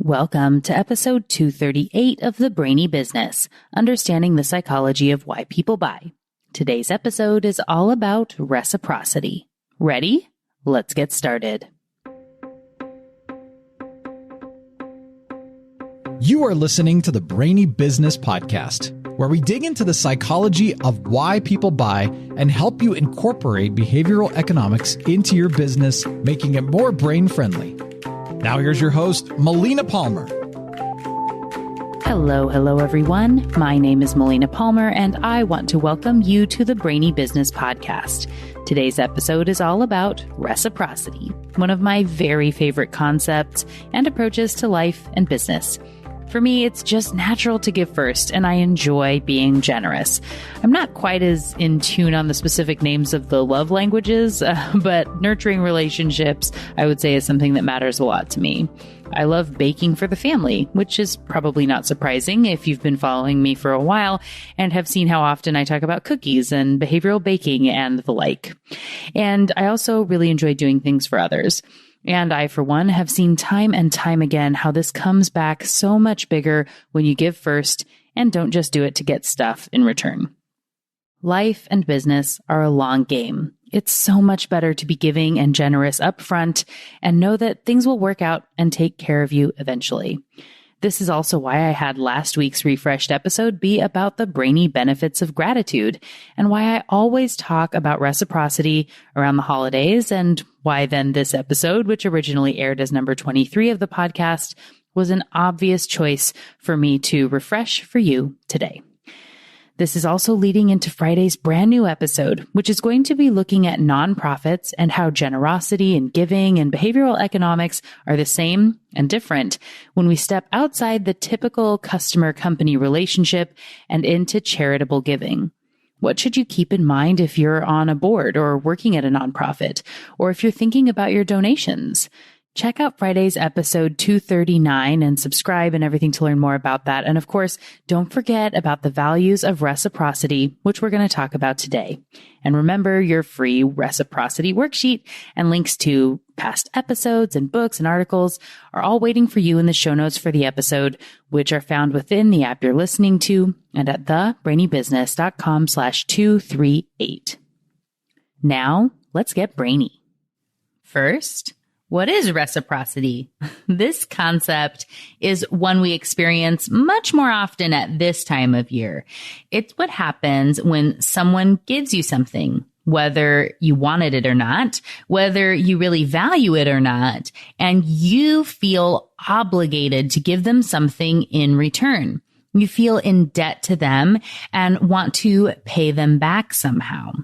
Welcome to episode 238 of the Brainy Business, Understanding the Psychology of Why People Buy. Today's episode is all about reciprocity. Ready? Let's get started. You are listening to the Brainy Business Podcast, where we dig into the psychology of why people buy and help you incorporate behavioral economics into your business, making it more brain-friendly. Now here's your host, Melina Palmer. Hello, everyone. My name is Melina Palmer, and I want to welcome you to the Brainy Business Podcast. Today's episode is all about reciprocity, one of my very favorite concepts and approaches to life and business. For me, it's just natural to give first, and I enjoy being generous. I'm not quite as in tune on the specific names of the love languages, but nurturing relationships, I would say, is something that matters a lot to me. I love baking for the family, which is probably not surprising if you've been following me for a while and have seen how often I talk about cookies and behavioral baking and the like. And I also really enjoy doing things for others. And I, for one, have seen time and time again how this comes back so much bigger when you give first and don't just do it to get stuff in return. Life and business are a long game. It's so much better to be giving and generous up front and know that things will work out and take care of you eventually. This is also why I had last week's refreshed episode be about the brainy benefits of gratitude and why I always talk about reciprocity around the holidays and why then this episode, which originally aired as number 23 of the podcast, was an obvious choice for me to refresh for you today. This is also leading into Friday's brand new episode, which is going to be looking at nonprofits and how generosity and giving and behavioral economics are the same and different when we step outside the typical customer-company relationship and into charitable giving. What should you keep in mind if you're on a board or working at a nonprofit, or if you're thinking about your donations? Check out Friday's episode 239 and subscribe and everything to learn more about that. And of course, don't forget about the values of reciprocity, which we're going to talk about today. And remember, your free reciprocity worksheet and links to past episodes and books and articles are all waiting for you in the show notes for the episode, which are found within the app you're listening to and at thebrainybusiness.com/238. Now, let's get brainy. First, what is reciprocity? This concept is one we experience much more often at this time of year. It's what happens when someone gives you something, whether you wanted it or not, whether you really value it or not, and you feel obligated to give them something in return. You feel in debt to them and want to pay them back somehow.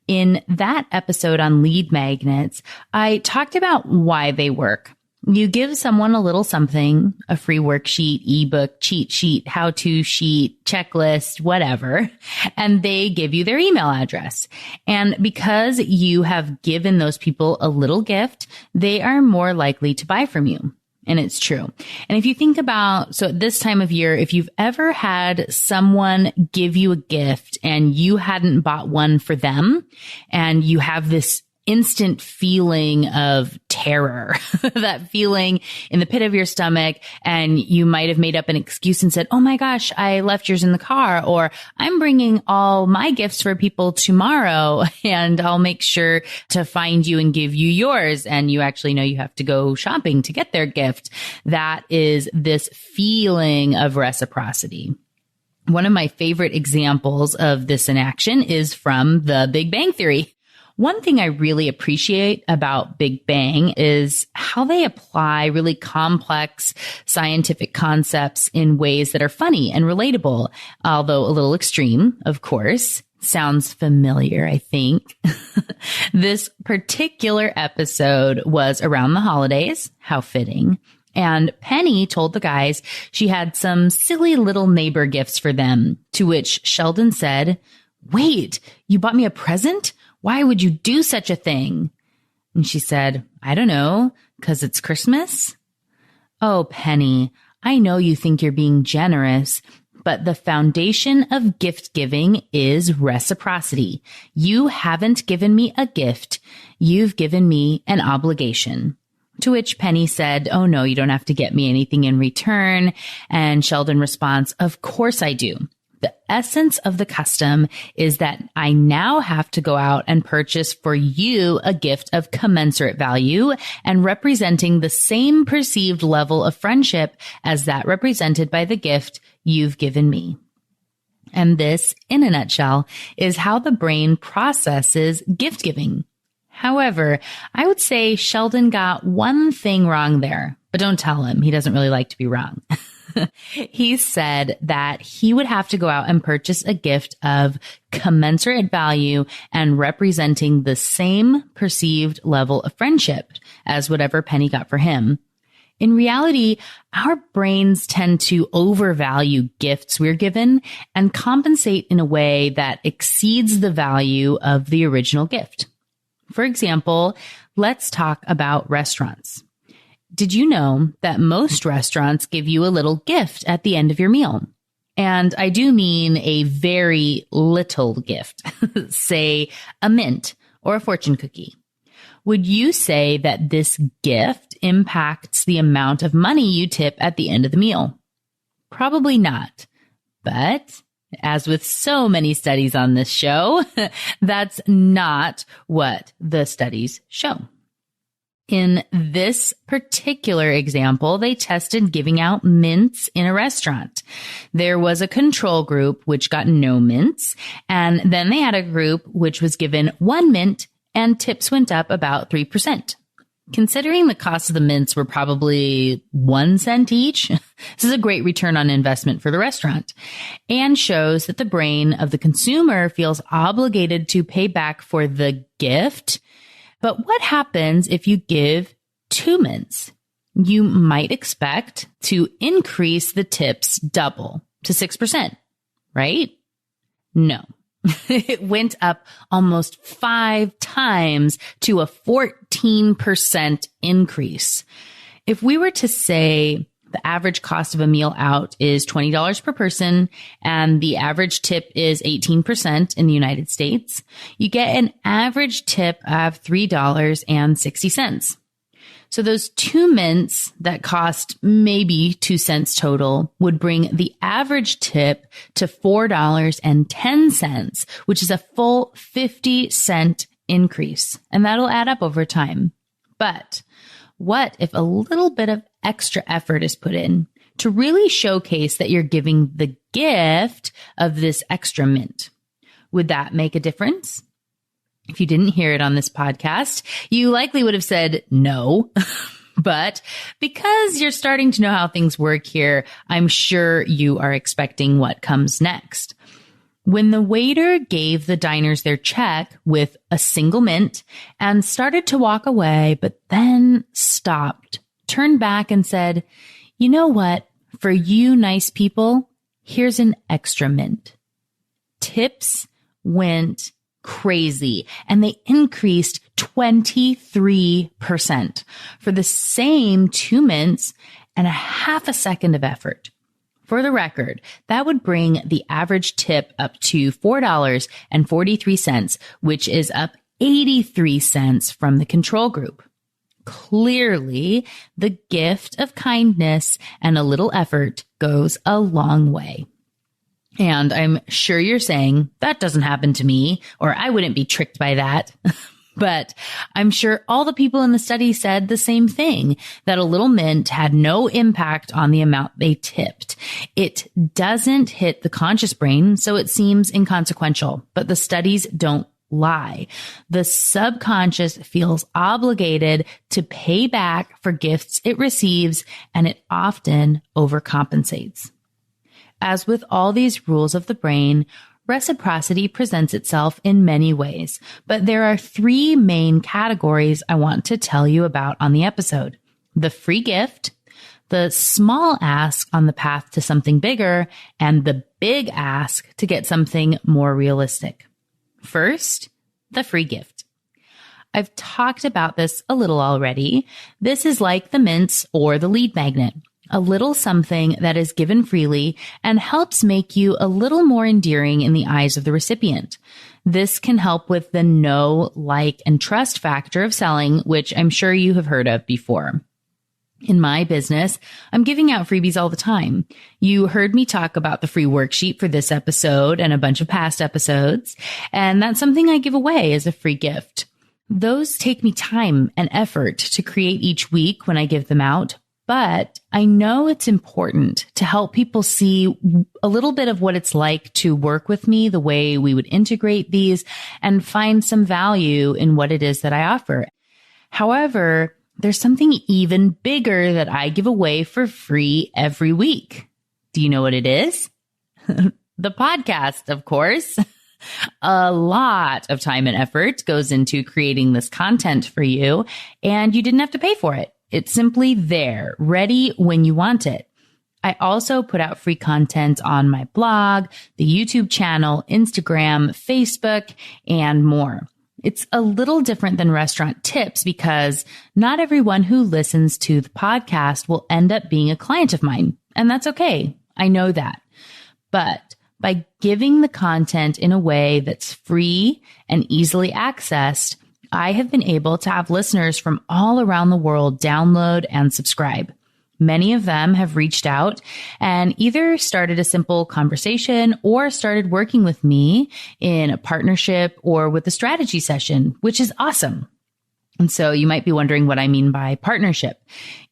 In that episode on lead magnets, I talked about why they work. You give someone a little something, a free worksheet, ebook, cheat sheet, how-to sheet, checklist, whatever, and they give you their email address. And because you have given those people a little gift, they are more likely to buy from you. And it's true. And if you think about, so at this time of year, if you've ever had someone give you a gift and you hadn't bought one for them, and you have this instant feeling of terror, that feeling in the pit of your stomach, and you might have made up an excuse and said, oh my gosh, I left yours in the car, or I'm bringing all my gifts for people tomorrow and I'll make sure to find you and give you yours. And you actually know you have to go shopping to get their gift. That is this feeling of reciprocity. One of my favorite examples of this in action is from The Big Bang Theory. One thing I really appreciate about Big Bang is how they apply really complex scientific concepts in ways that are funny and relatable, although a little extreme, of course. Sounds familiar, I think. This particular episode was around the holidays. How fitting. And Penny told the guys she had some silly little neighbor gifts for them, to which Sheldon said, "Wait, you bought me a present? Why would you do such a thing?" And she said, "I don't know, 'cause it's Christmas." "Oh, Penny, I know you think you're being generous, but the foundation of gift giving is reciprocity. You haven't given me a gift. You've given me an obligation. To which Penny said, "Oh no, you don't have to get me anything in return." And Sheldon responds, "Of course I do. The essence of the custom is that I now have to go out and purchase for you a gift of commensurate value and representing the same perceived level of friendship as that represented by the gift you've given me." And this, in a nutshell, is how the brain processes gift giving. However, I would say Sheldon got one thing wrong there, but don't tell him. He doesn't really like to be wrong. He said that he would have to go out and purchase a gift of commensurate value and representing the same perceived level of friendship as whatever Penny got for him. In reality, our brains tend to overvalue gifts we're given and compensate in a way that exceeds the value of the original gift. For example, let's talk about restaurants. Did you know that most restaurants give you a little gift at the end of your meal? And I do mean a very little gift, say a mint or a fortune cookie. Would you say that this gift impacts the amount of money you tip at the end of the meal? Probably not. But as with so many studies on this show, that's not what the studies show. In this particular example, they tested giving out mints in a restaurant. There was a control group which got no mints, and then they had a group which was given 1 mint and tips went up about 3%. Considering the cost of the mints were probably 1 cent each, this is a great return on investment for the restaurant and shows that the brain of the consumer feels obligated to pay back for the gift. But what happens if you give 2 mints? You might expect to increase the tips double to 6%, right? No. It went up almost 5 times to a 14% increase. If we were to say the average cost of a meal out is $20 per person and the average tip is 18% in the United States, you get an average tip of $3.60. So those 2 mints that cost maybe 2 cents total would bring the average tip to $4.10, which is a full 50-cent increase. And that'll add up over time. But what if a little bit of extra effort is put in to really showcase that you're giving the gift of this extra mint? Would that make a difference? If you didn't hear it on this podcast, you likely would have said no. But because you're starting to know how things work here, I'm sure you are expecting what comes next. When the waiter gave the diners their check with a single mint and started to walk away, but then stopped, turned back and said, "You know what? For you nice people, here's an extra mint." Tips went crazy and they increased 23% for the same 2 mints and a half a second of effort. For the record, that would bring the average tip up to $4.43, which is up 83 cents from the control group. Clearly, the gift of kindness and a little effort goes a long way. And I'm sure you're saying, that doesn't happen to me, or I wouldn't be tricked by that. But I'm sure all the people in the study said the same thing, that a little mint had no impact on the amount they tipped. It doesn't hit the conscious brain, so it seems inconsequential, but the studies don't lie. The subconscious feels obligated to pay back for gifts it receives, and it often overcompensates. As with all these rules of the brain, reciprocity presents itself in many ways, but there are 3 main categories I want to tell you about on the episode: the free gift, the small ask on the path to something bigger, and the big ask to get something more realistic. First, the free gift. I've talked about this a little already. This is like the mints or the lead magnet. a little something that is given freely and helps make you a little more endearing in the eyes of the recipient. This can help with the know, like, and trust factor of selling, which I'm sure you have heard of before. In my business, I'm giving out freebies all the time. You heard me talk about the free worksheet for this episode and a bunch of past episodes, and that's something I give away as a free gift. Those take me time and effort to create each week when I give them out, but I know it's important to help people see a little bit of what it's like to work with me, the way we would integrate these, and find some value in what it is that I offer. However, there's something even bigger that I give away for free every week. Do you know what it is? The podcast, of course. A lot of time and effort goes into creating this content for you, and you didn't have to pay for it. It's simply there, ready when you want it. I also put out free content on my blog, the YouTube channel, Instagram, Facebook, and more. It's a little different than restaurant tips because not everyone who listens to the podcast will end up being a client of mine. And that's okay. I know that. But by giving the content in a way that's free and easily accessed, I have been able to have listeners from all around the world download and subscribe. Many of them have reached out and either started a simple conversation or started working with me in a partnership or with a strategy session, which is awesome. And so you might be wondering what I mean by partnership.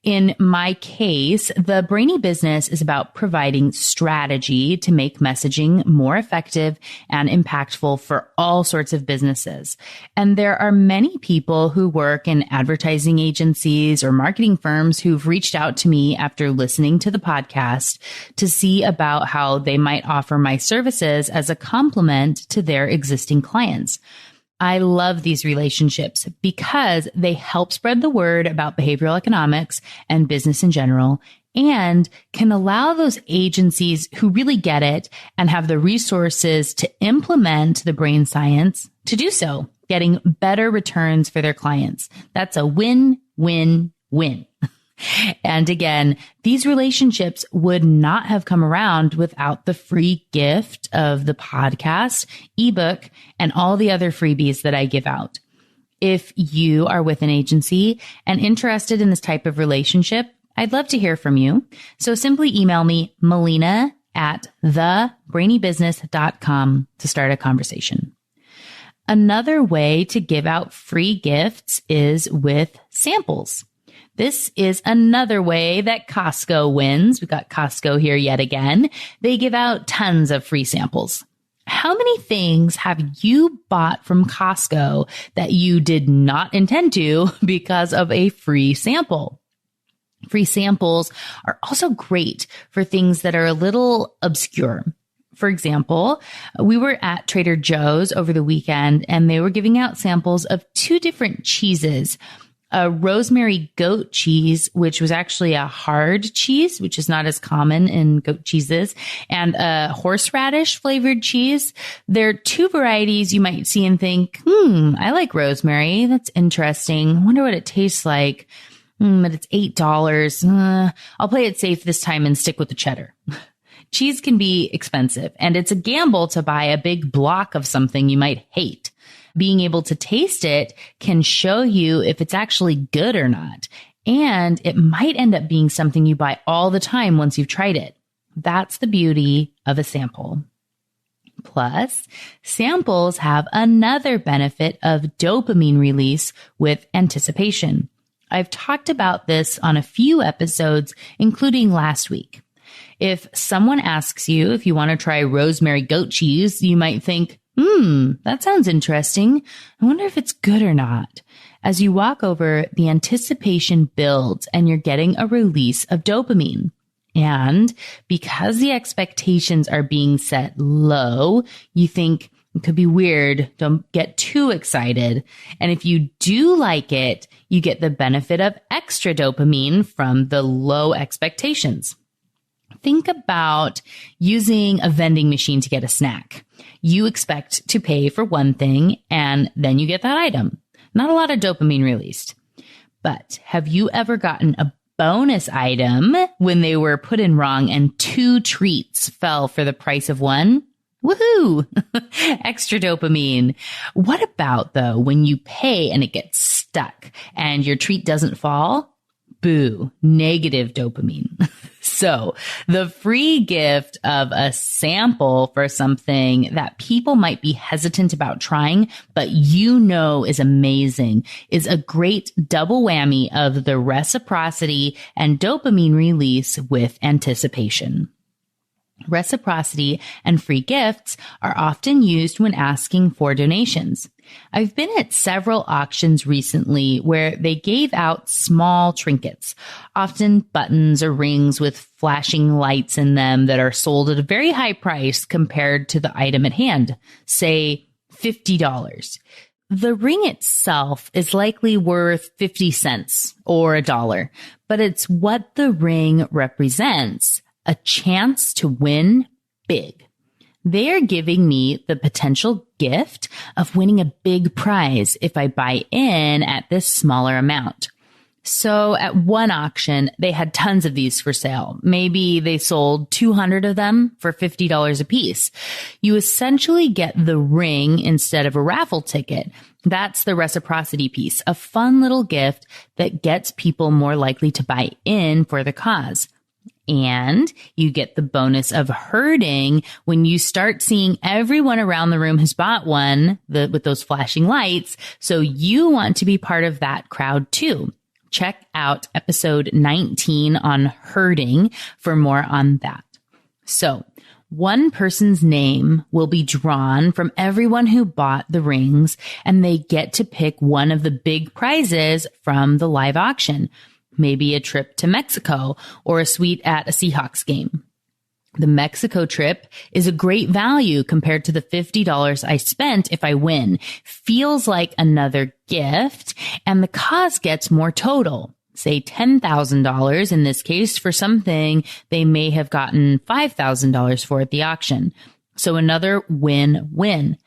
In my case, the Brainy Business is about providing strategy to make messaging more effective and impactful for all sorts of businesses. And there are many people who work in advertising agencies or marketing firms who've reached out to me after listening to the podcast to see about how they might offer my services as a complement to their existing clients. I love these relationships because they help spread the word about behavioral economics and business in general, and can allow those agencies who really get it and have the resources to implement the brain science to do so, getting better returns for their clients. That's a win, win, win. And again, these relationships would not have come around without the free gift of the podcast, ebook, and all the other freebies that I give out. If you are with an agency and interested in this type of relationship, I'd love to hear from you. So simply email me, melina@thebrainybusiness.com to start a conversation. Another way to give out free gifts is with samples. This is another way that Costco wins. We've got Costco here yet again. They give out tons of free samples. How many things have you bought from Costco that you did not intend to because of a free sample? Free samples are also great for things that are a little obscure. For example, we were at Trader Joe's over the weekend and they were giving out samples of 2 different cheeses. A rosemary goat cheese, which was actually a hard cheese, which is not as common in goat cheeses, and a horseradish flavored cheese. There are 2 varieties you might see and think, I like rosemary. That's interesting. I wonder what it tastes like. But it's $8. I'll play it safe this time and stick with the cheddar. Cheese can be expensive, and it's a gamble to buy a big block of something you might hate. Being able to taste it can show you if it's actually good or not. And it might end up being something you buy all the time once you've tried it. That's the beauty of a sample. Plus, samples have another benefit of dopamine release with anticipation. I've talked about this on a few episodes, including last week. If someone asks you if you want to try rosemary goat cheese, you might think, that sounds interesting. I wonder if it's good or not. As you walk over, the anticipation builds and you're getting a release of dopamine. And because the expectations are being set low, you think it could be weird. Don't get too excited. And if you do like it, you get the benefit of extra dopamine from the low expectations. Think about using a vending machine to get a snack. You expect to pay for one thing and then you get that item. Not a lot of dopamine released. But have you ever gotten a bonus item when they were put in wrong and 2 treats fell for the price of 1. Woohoo! Extra dopamine. What about though when you pay and it gets stuck and your treat doesn't fall? Boo, negative dopamine. So the free gift of a sample for something that people might be hesitant about trying, but you know is amazing, is a great double whammy of the reciprocity and dopamine release with anticipation. Reciprocity and free gifts are often used when asking for donations. I've been at several auctions recently where they gave out small trinkets, often buttons or rings with flashing lights in them that are sold at a very high price compared to the item at hand, say $50. The ring itself is likely worth 50 cents or $1, but it's what the ring represents. A chance to win big. They are giving me the potential gift of winning a big prize if I buy in at this smaller amount. So at one auction, they had tons of these for sale. Maybe they sold 200 of them for $50 a piece. You essentially get the ring instead of a raffle ticket. That's the reciprocity piece, a fun little gift that gets people more likely to buy in for the cause. And you get the bonus of herding when you start seeing everyone around the room has bought one with those flashing lights. So you want to be part of that crowd too. Check out episode 19 on herding for more on that. So one person's name will be drawn from everyone who bought the rings, and they get to pick one of the big prizes from the live auction. Maybe a trip to Mexico or a suite at a Seahawks game. The Mexico trip is a great value compared to the $50 I spent if I win. Feels like another gift, and the cause gets more total. Say $10,000 in this case for something they may have gotten $5,000 for at the auction. So another win-win.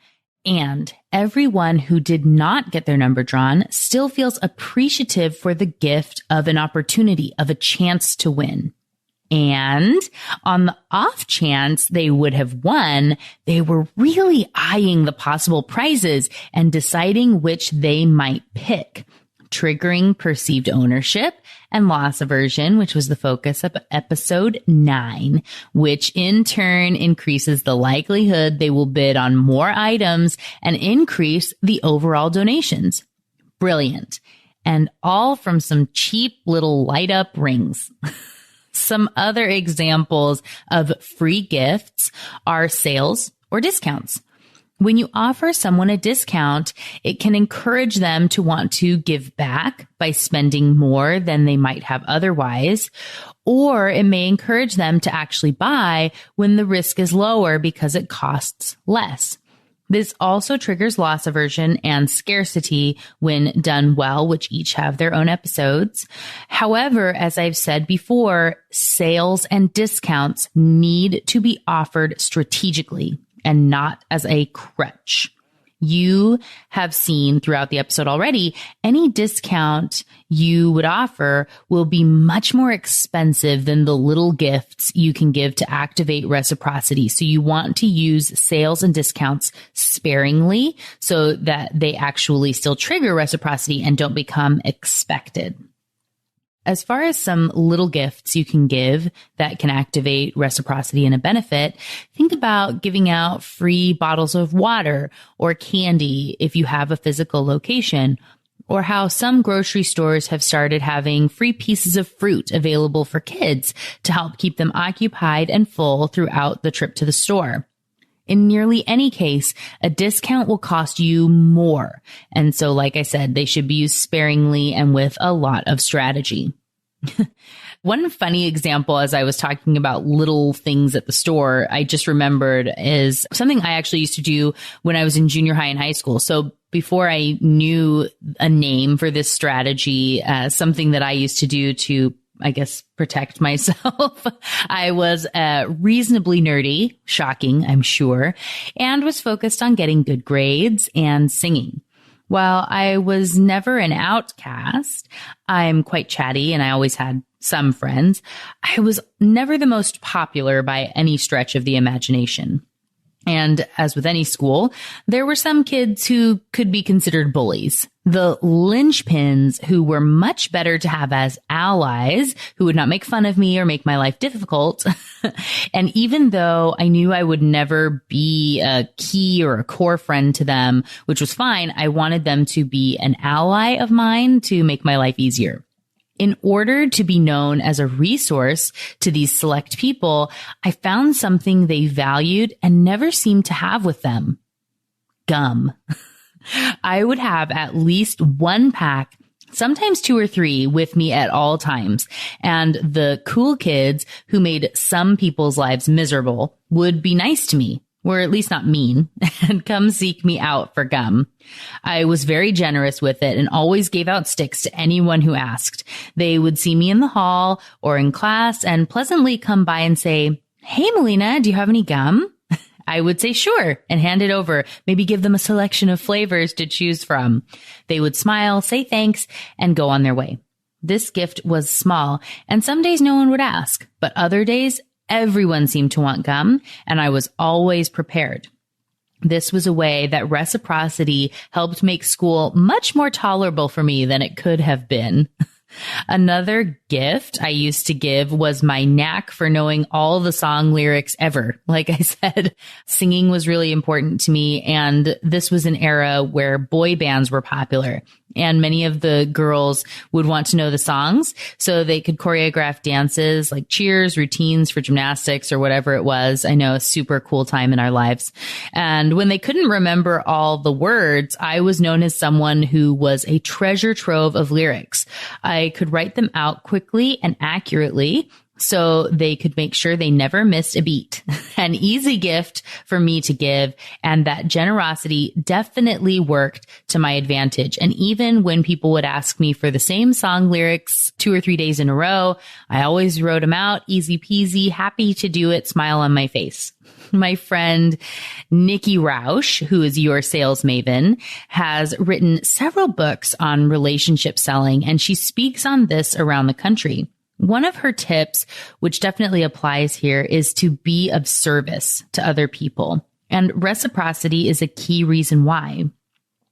And everyone who did not get their number drawn still feels appreciative for the gift of an opportunity, of a chance to win. And on the off chance they would have won, they were really eyeing the possible prizes and deciding which they might pick, triggering perceived ownership and loss aversion, which was the focus of episode 9, which in turn increases the likelihood they will bid on more items and increase the overall donations. Brilliant. And all from some cheap little light up rings. Some other examples of free gifts are sales or discounts. When you offer someone a discount, it can encourage them to want to give back by spending more than they might have otherwise, or it may encourage them to actually buy when the risk is lower because it costs less. This also triggers loss aversion and scarcity when done well, which each have their own episodes. However, as I've said before, sales and discounts need to be offered strategically and not as a crutch. You have seen throughout the episode already, any discount you would offer will be much more expensive than the little gifts you can give to activate reciprocity. So you want to use sales and discounts sparingly so that they actually still trigger reciprocity and don't become expected. As far as some little gifts you can give that can activate reciprocity and a benefit, think about giving out free bottles of water or candy if you have a physical location, or how some grocery stores have started having free pieces of fruit available for kids to help keep them occupied and full throughout the trip to the store. In nearly any case, a discount will cost you more. And so, like I said, they should be used sparingly and with a lot of strategy. One funny example, as I was talking about little things at the store, I just remembered is something I actually used to do when I was in junior high and high school. So before I knew a name for this strategy, something that I used to do to, I guess, protect myself. I was reasonably nerdy, shocking, I'm sure, and was focused on getting good grades and singing. While I was never an outcast, I'm quite chatty and I always had some friends. I was never the most popular by any stretch of the imagination. And as with any school, there were some kids who could be considered bullies. The linchpins who were much better to have as allies, who would not make fun of me or make my life difficult. And even though I knew I would never be a key or a core friend to them, which was fine, I wanted them to be an ally of mine to make my life easier. In order to be known as a resource to these select people, I found something they valued and never seemed to have with them. Gum. I would have at least one pack, sometimes 2 or 3, with me at all times. And the cool kids who made some people's lives miserable would be nice to me, or at least not mean, and come seek me out for gum. I was very generous with it and always gave out sticks to anyone who asked. They would see me in the hall or in class and pleasantly come by and say, "Hey, Melina, do you have any gum?" I would say sure and hand it over, maybe give them a selection of flavors to choose from. They would smile, say thanks, and go on their way. This gift was small, and some days no one would ask, but other days everyone seemed to want gum, and I was always prepared. This was a way that reciprocity helped make school much more tolerable for me than it could have been. Another gift I used to give was my knack for knowing all the song lyrics ever. Like I said, singing was really important to me, and this was an era where boy bands were popular. And many of the girls would want to know the songs so they could choreograph dances like cheers, routines for gymnastics, or whatever it was. I know, a super cool time in our lives. And when they couldn't remember all the words, I was known as someone who was a treasure trove of lyrics. I could write them out quickly and accurately so they could make sure they never missed a beat. An easy gift for me to give, and that generosity definitely worked to my advantage. And even when people would ask me for the same song lyrics 2 or 3 days in a row, I always wrote them out, easy peasy, happy to do it, smile on my face. My friend Nikki Rausch, who is your sales maven, has written several books on relationship selling, and she speaks on this around the country. One of her tips, which definitely applies here, is to be of service to other people. And reciprocity is a key reason why.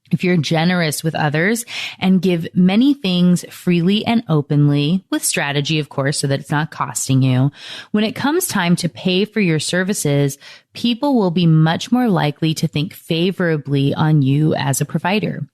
If you're generous with others and give many things freely and openly, with strategy, of course, so that it's not costing you, when it comes time to pay for your services, people will be much more likely to think favorably on you as a provider.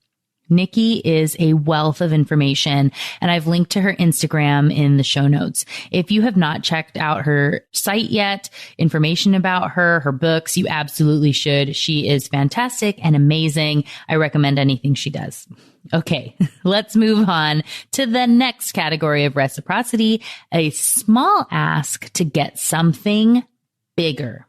Nikki is a wealth of information, and I've linked to her Instagram in the show notes. If you have not checked out her site yet, information about her, her books, you absolutely should. She is fantastic and amazing. I recommend anything she does. Okay, let's move on to the next category of reciprocity, a small ask to get something bigger.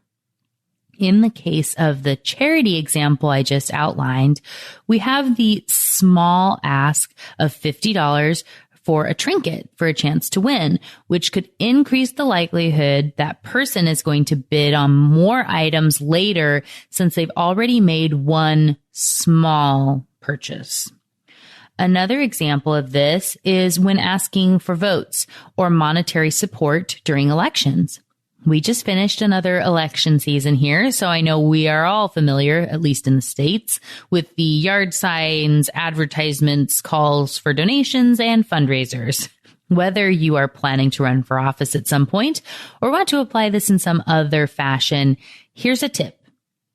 In the case of the charity example I just outlined, we have the small ask of $50 for a trinket for a chance to win, which could increase the likelihood that person is going to bid on more items later since they've already made one small purchase. Another example of this is when asking for votes or monetary support during elections. We just finished another election season here, so I know we are all familiar, at least in the States, with the yard signs, advertisements, calls for donations, and fundraisers. Whether you are planning to run for office at some point or want to apply this in some other fashion, here's a tip.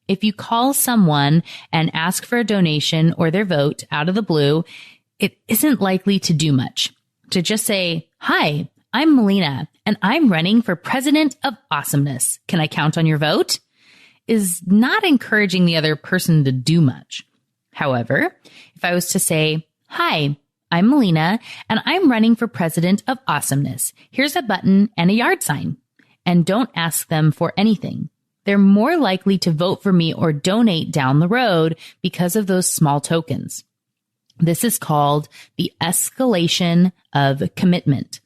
If you call someone and ask for a donation or their vote out of the blue, it isn't likely to do much. To just say, "Hi, I'm Melina, and I'm running for president of awesomeness. Can I count on your vote?" is not encouraging the other person to do much. However, if I was to say, "Hi, I'm Melina, and I'm running for president of awesomeness. Here's a button and a yard sign," and don't ask them for anything, they're more likely to vote for me or donate down the road because of those small tokens. This is called the escalation of commitment.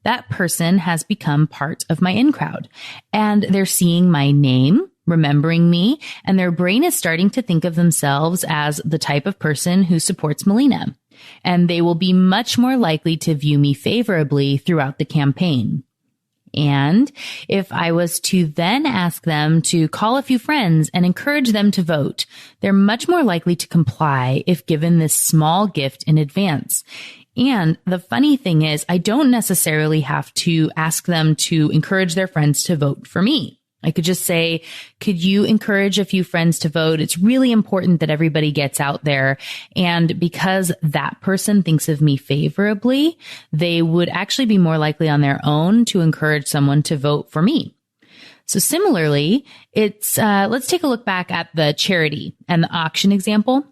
That person has become part of my in crowd, and they're seeing my name, remembering me, and their brain is starting to think of themselves as the type of person who supports Melina. And they will be much more likely to view me favorably throughout the campaign. And if I was to then ask them to call a few friends and encourage them to vote, they're much more likely to comply if given this small gift in advance. And the funny thing is, I don't necessarily have to ask them to encourage their friends to vote for me. I could just say, could you encourage a few friends to vote? It's really important that everybody gets out there. And because that person thinks of me favorably, they would actually be more likely on their own to encourage someone to vote for me. So similarly, let's take a look back at the charity and the auction example.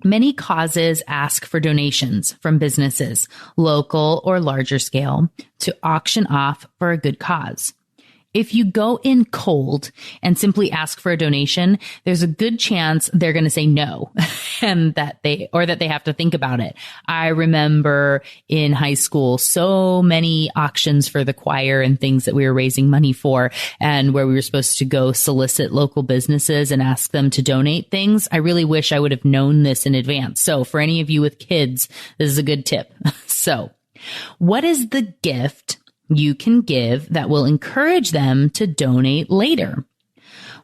Many causes ask for donations from businesses, local or larger scale, to auction off for a good cause. If you go in cold and simply ask for a donation, there's a good chance they're going to say no and that they have to think about it. I remember in high school, so many auctions for the choir and things that we were raising money for, and where we were supposed to go solicit local businesses and ask them to donate things. I really wish I would have known this in advance. So for any of you with kids, this is a good tip. So what is the gift you can give that will encourage them to donate later?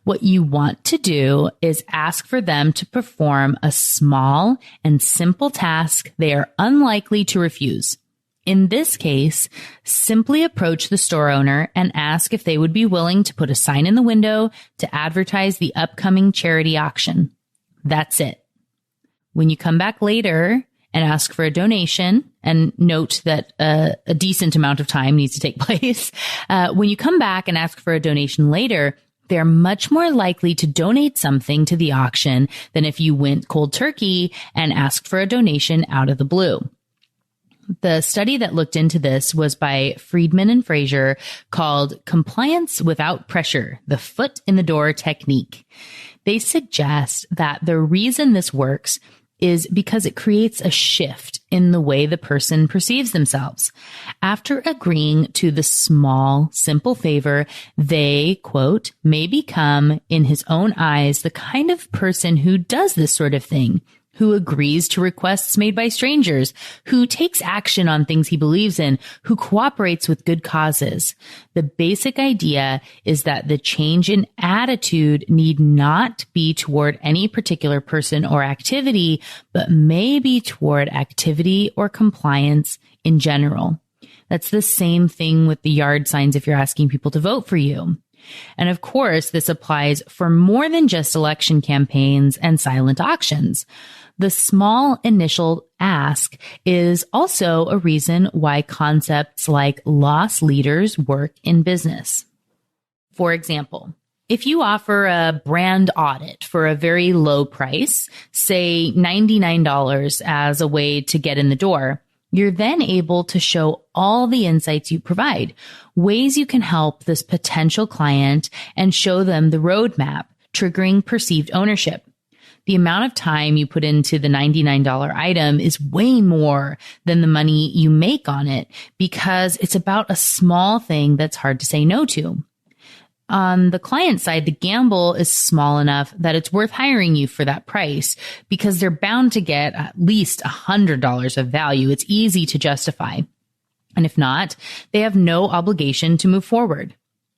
What you want to do is ask for them to perform a small and simple task they are unlikely to refuse. In this case, simply approach the store owner and ask if they would be willing to put a sign in the window to advertise the upcoming charity auction. That's it. When you come back later and ask for a donation, and note that a decent amount of time needs to take place. When you come back and ask for a donation later, they're much more likely to donate something to the auction than if you went cold turkey and asked for a donation out of the blue. The study that looked into this was by Friedman and Fraser, called Compliance Without Pressure, the Foot in the Door Technique. They suggest that the reason this works is because it creates a shift in the way the person perceives themselves. After agreeing to the small, simple favor, they, quote, may become, in his own eyes, the kind of person who does this sort of thing, who agrees to requests made by strangers, who takes action on things he believes in, who cooperates with good causes. The basic idea is that the change in attitude need not be toward any particular person or activity, but maybe toward activity or compliance in general. That's the same thing with the yard signs if you're asking people to vote for you. And of course, this applies for more than just election campaigns and silent auctions. The small initial ask is also a reason why concepts like loss leaders work in business. For example, if you offer a brand audit for a very low price, say $99 as a way to get in the door, you're then able to show all the insights you provide, ways you can help this potential client, and show them the roadmap, triggering perceived ownership. The amount of time you put into the $99 item is way more than the money you make on it because it's about a small thing that's hard to say no to. On the client side, the gamble is small enough that it's worth hiring you for that price because they're bound to get at least $100 of value. It's easy to justify. And if not, they have no obligation to move forward.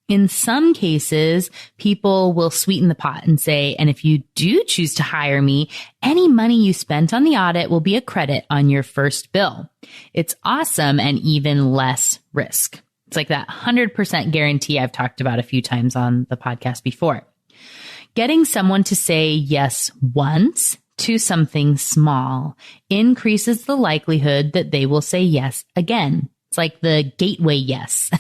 In some cases, people will sweeten the pot and say, and if you do choose to hire me, any money you spent on the audit will be a credit on your first bill. It's awesome and even less risk. It's like that 100% guarantee I've talked about a few times on the podcast before. Getting someone to say yes once to something small increases the likelihood that they will say yes again. It's like the gateway yes.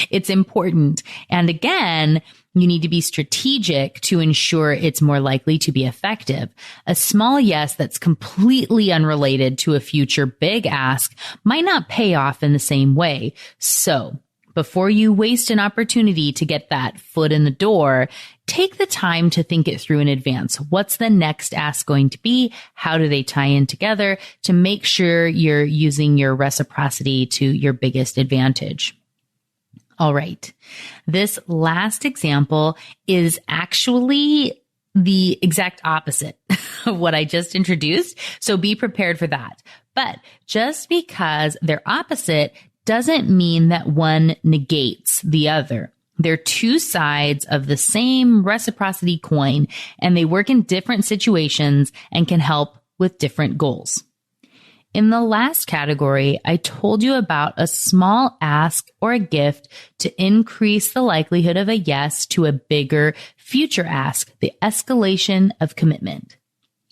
It's important. And again, you need to be strategic to ensure it's more likely to be effective. A small yes that's completely unrelated to a future big ask might not pay off in the same way. So before you waste an opportunity to get that foot in the door, take the time to think it through in advance. What's the next ask going to be? How do they tie in together to make sure you're using your reciprocity to your biggest advantage? All right. This last example is actually the exact opposite of what I just introduced. So be prepared for that. But just because they're opposite doesn't mean that one negates the other. They're two sides of the same reciprocity coin, and they work in different situations and can help with different goals. In the last category, I told you about a small ask or a gift to increase the likelihood of a yes to a bigger future ask, the escalation of commitment.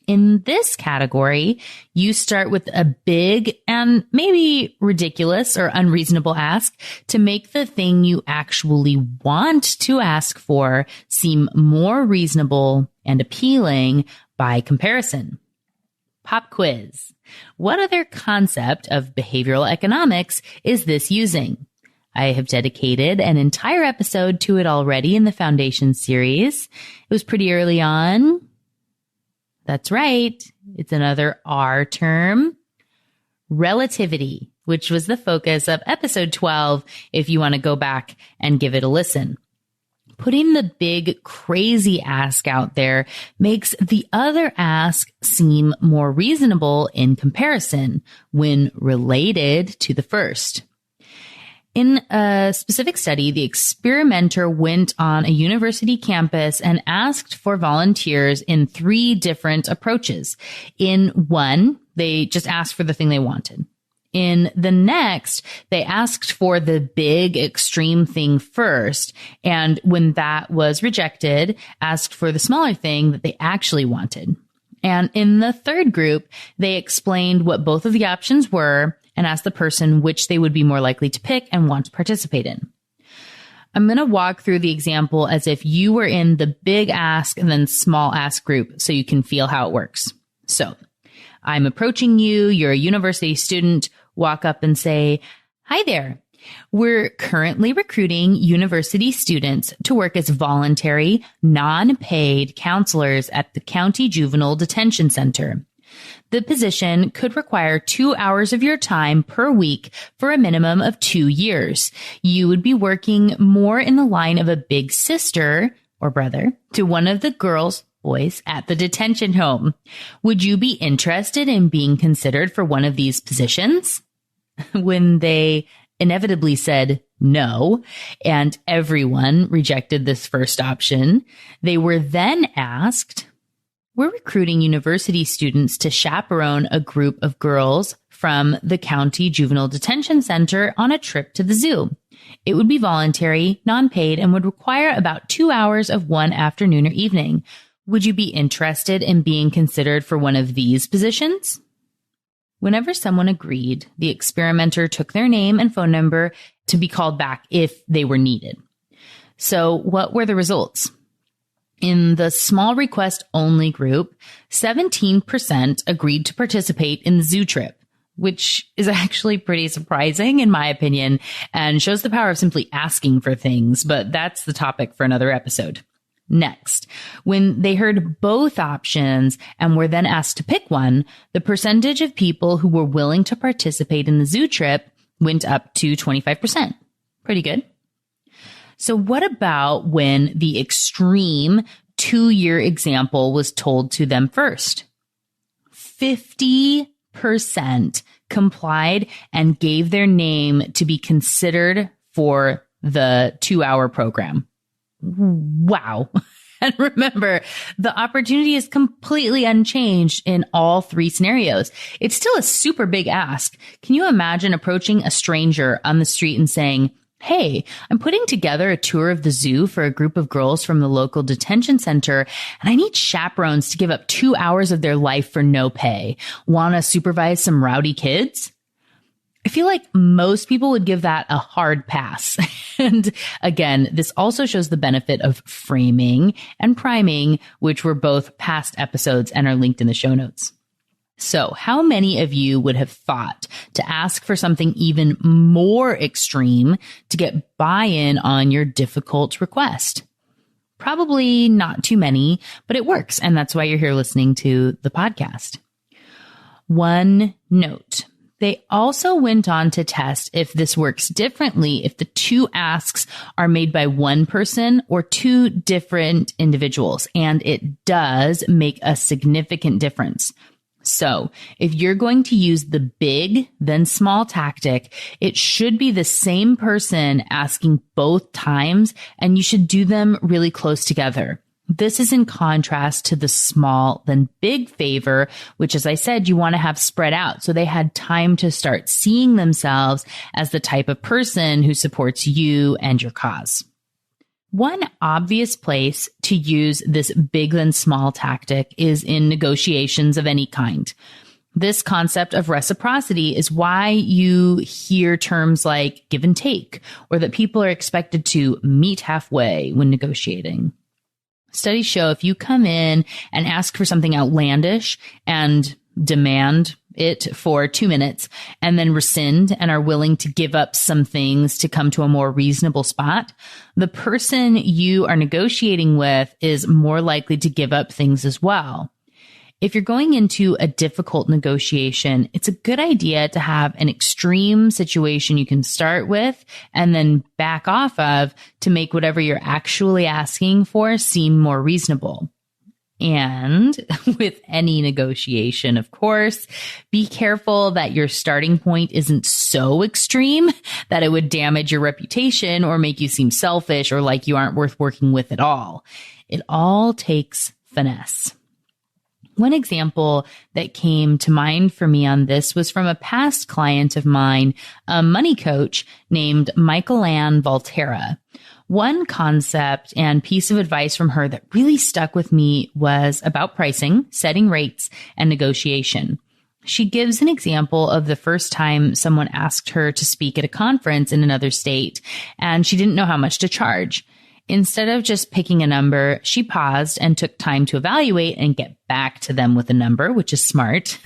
In this category, you start with a big and maybe ridiculous or unreasonable ask to make the thing you actually want to ask for seem more reasonable and appealing by comparison. Pop quiz. What other concept of behavioral economics is this using? I have dedicated an entire episode to it already in the Foundation series. It was pretty early on. That's right. It's another R term. Relativity, which was the focus of episode 12 if you want to go back and give it a listen. Putting the big, crazy ask out there makes the other ask seem more reasonable in comparison when related to the first. In a specific study, the experimenter went on a university campus and asked for volunteers in 3 different approaches. In one, they just asked for the thing they wanted. In the next, they asked for the big extreme thing first. And when that was rejected, asked for the smaller thing that they actually wanted. And in the third group, they explained what both of the options were and asked the person which they would be more likely to pick and want to participate in. I'm going to walk through the example as if you were in the big ask and then small ask group so you can feel how it works. So I'm approaching you, you're a university student, walk up and say, "Hi there. We're currently recruiting university students to work as voluntary, non-paid counselors at the County Juvenile Detention Center. The position could require 2 hours of your time per week for a minimum of 2 years. You would be working more in the line of a big sister or brother to one of the boys at the detention home. Would you be interested in being considered for one of these positions?" When they inevitably said no, and everyone rejected this first option, they were then asked, "We're recruiting university students to chaperone a group of girls from the County Juvenile Detention Center on a trip to the zoo. It would be voluntary, non-paid, and would require about 2 hours of one afternoon or evening. Would you be interested in being considered for one of these positions?" Whenever someone agreed, the experimenter took their name and phone number to be called back if they were needed. So what were the results? In the small request only group, 17% agreed to participate in the zoo trip, which is actually pretty surprising in my opinion and shows the power of simply asking for things, but that's the topic for another episode. Next, when they heard both options and were then asked to pick one, the percentage of people who were willing to participate in the zoo trip went up to 25%. Pretty good. So what about when the extreme 2-year example was told to them first? 50% complied and gave their name to be considered for the 2-hour program. Wow. And remember, the opportunity is completely unchanged in all 3 scenarios. It's still a super big ask. Can you imagine approaching a stranger on the street and saying, "Hey, I'm putting together a tour of the zoo for a group of girls from the local detention center, and I need chaperones to give up 2 hours of their life for no pay. Want to supervise some rowdy kids?" I feel like most people would give that a hard pass. And again, this also shows the benefit of framing and priming, which were both past episodes and are linked in the show notes. So how many of you would have thought to ask for something even more extreme to get buy-in on your difficult request? Probably not too many, but it works. And that's why you're here listening to the podcast. One note. They also went on to test if this works differently if the two asks are made by one person or two different individuals, and it does make a significant difference. So if you're going to use the big then small tactic, it should be the same person asking both times, and you should do them really close together. This is in contrast to the small then big favor, which, as I said, you want to have spread out so they had time to start seeing themselves as the type of person who supports you and your cause. One obvious place to use this big then small tactic is in negotiations of any kind. This concept of reciprocity is why you hear terms like give and take, or that people are expected to meet halfway when negotiating. Studies show if you come in and ask for something outlandish and demand it for 2 minutes and then rescind and are willing to give up some things to come to a more reasonable spot, the person you are negotiating with is more likely to give up things as well. If you're going into a difficult negotiation, it's a good idea to have an extreme situation you can start with and then back off of to make whatever you're actually asking for seem more reasonable. And with any negotiation, of course, be careful that your starting point isn't so extreme that it would damage your reputation or make you seem selfish or like you aren't worth working with at all. It all takes finesse. One example that came to mind for me on this was from a past client of mine, a money coach named Michael-Ann Volterra. One concept and piece of advice from her that really stuck with me was about pricing, setting rates, and negotiation. She gives an example of the first time someone asked her to speak at a conference in another state, and she didn't know how much to charge. Instead of just picking a number, she paused and took time to evaluate and get back to them with a number, which is smart.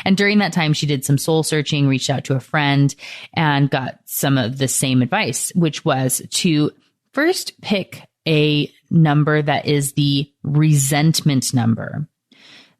And during that time, she did some soul searching, reached out to a friend, and got some of the same advice, which was to first pick a number that is the resentment number.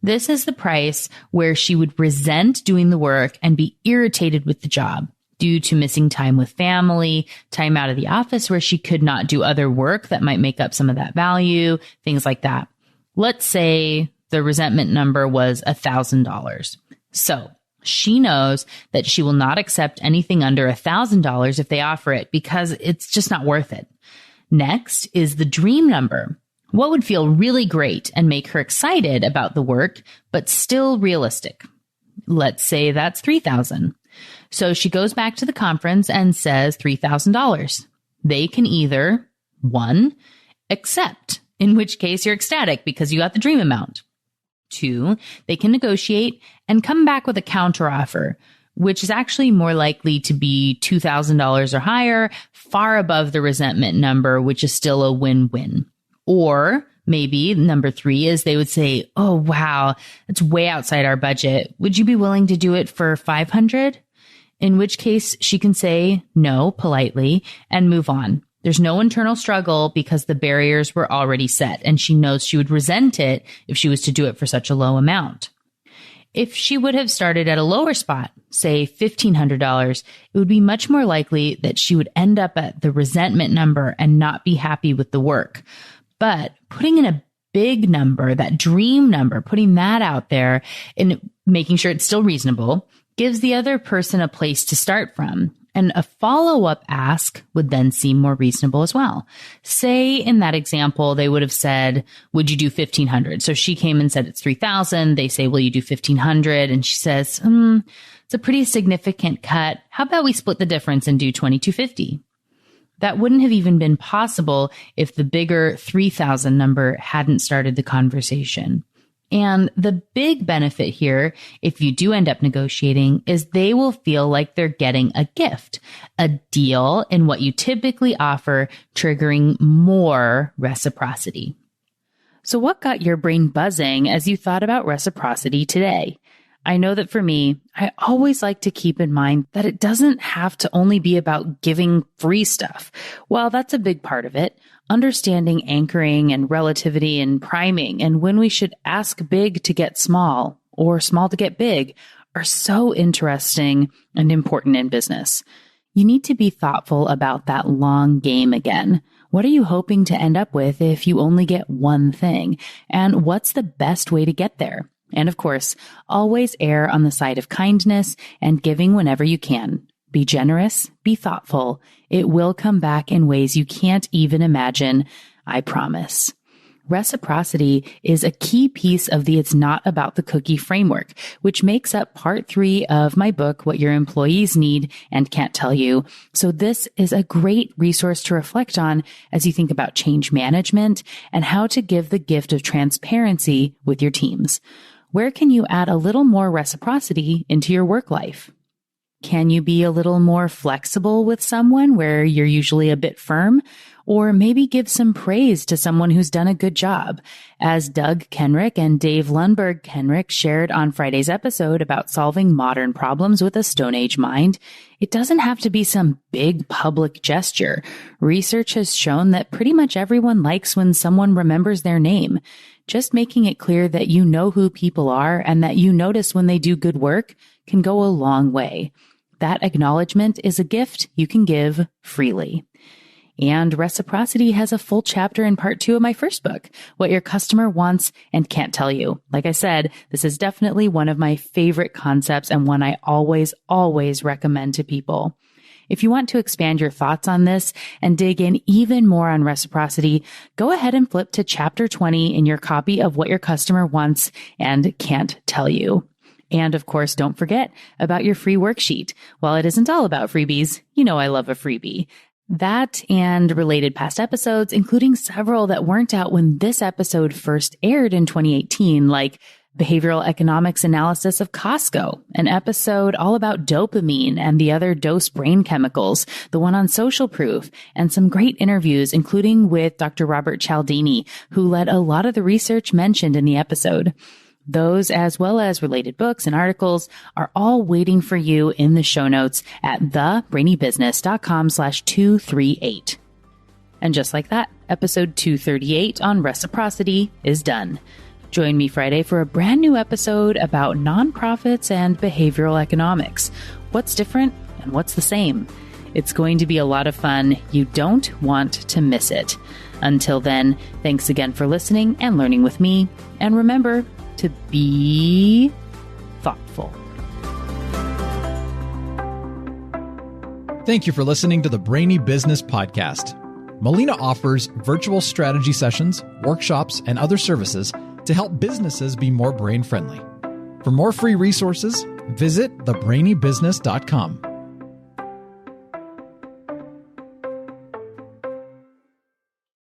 This is the price where she would resent doing the work and be irritated with the job due to missing time with family, time out of the office where she could not do other work that might make up some of that value, things like that. Let's say the resentment number was $1,000. So she knows that she will not accept anything under $1,000 if they offer it because it's just not worth it. Next is the dream number. What would feel really great and make her excited about the work, but still realistic? Let's say that's $3,000. So she goes back to the conference and says $3,000. They can either, 1, accept, in which case you're ecstatic because you got the dream amount. 2, they can negotiate and come back with a counteroffer, which is actually more likely to be $2,000 or higher, far above the resentment number, which is still a win-win. Or maybe number 3 is they would say, oh, wow, that's way outside our budget. Would you be willing to do it for $500? In which case she can say no politely and move on. There's no internal struggle because the barriers were already set, and she knows she would resent it if she was to do it for such a low amount. If she would have started at a lower spot, say $1,500, it would be much more likely that she would end up at the resentment number and not be happy with the work. But putting in a big number, that dream number, putting that out there and making sure it's still reasonable, gives the other person a place to start from. And a follow-up ask would then seem more reasonable as well. Say in that example, they would have said, would you do $1,500? So she came and said it's $3,000. They say, will you do $1,500? And she says, it's a pretty significant cut. How about we split the difference and do $2,250? That wouldn't have even been possible if the bigger $3,000 number hadn't started the conversation. And the big benefit here, if you do end up negotiating, is they will feel like they're getting a gift, a deal in what you typically offer, triggering more reciprocity. So what got your brain buzzing as you thought about reciprocity today? I know that for me, I always like to keep in mind that it doesn't have to only be about giving free stuff. While that's a big part of it, understanding anchoring and relativity and priming and when we should ask big to get small or small to get big are so interesting and important in business. You need to be thoughtful about that long game again. What are you hoping to end up with if you only get one thing? And what's the best way to get there? And of course, always err on the side of kindness and giving whenever you can. Be generous, be thoughtful. It will come back in ways you can't even imagine, I promise. Reciprocity is a key piece of the It's Not About the Cookie framework, which makes up part 3 of my book, What Your Employees Need and Can't Tell You. So this is a great resource to reflect on as you think about change management and how to give the gift of transparency with your teams. Where can you add a little more reciprocity into your work life? Can you be a little more flexible with someone where you're usually a bit firm? Or maybe give some praise to someone who's done a good job. As Doug Kenrick and Dave Lundberg Kenrick shared on Friday's episode about solving modern problems with a Stone Age mind, it doesn't have to be some big public gesture. Research has shown that pretty much everyone likes when someone remembers their name. Just making it clear that you know who people are and that you notice when they do good work can go a long way. That acknowledgement is a gift you can give freely. And reciprocity has a full chapter in part 2 of my first book, What Your Customer Wants and Can't Tell You. Like I said, this is definitely one of my favorite concepts and one I always recommend to people. If you want to expand your thoughts on this and dig in even more on reciprocity, go ahead and flip to chapter 20 in your copy of What Your Customer Wants and Can't Tell You. And of course, don't forget about your free worksheet. While it isn't all about freebies, you know I love a freebie. That and related past episodes, including several that weren't out when this episode first aired in 2018, like Behavioral Economics Analysis of Costco, an episode all about dopamine and the other dose brain chemicals, the one on social proof, and some great interviews, including with Dr. Robert Cialdini, who led a lot of the research mentioned in the episode. Those, as well as related books and articles, are all waiting for you in the show notes at thebrainybusiness.com/238. And just like that, episode 238 on reciprocity is done. Join me Friday for a brand new episode about nonprofits and behavioral economics. What's different and what's the same? It's going to be a lot of fun. You don't want to miss it. Until then, thanks again for listening and learning with me. And remember to be thoughtful. Thank you for listening to the Brainy Business Podcast. Molina offers virtual strategy sessions, workshops, and other services to help businesses be more brain-friendly. For more free resources, visit thebrainybusiness.com.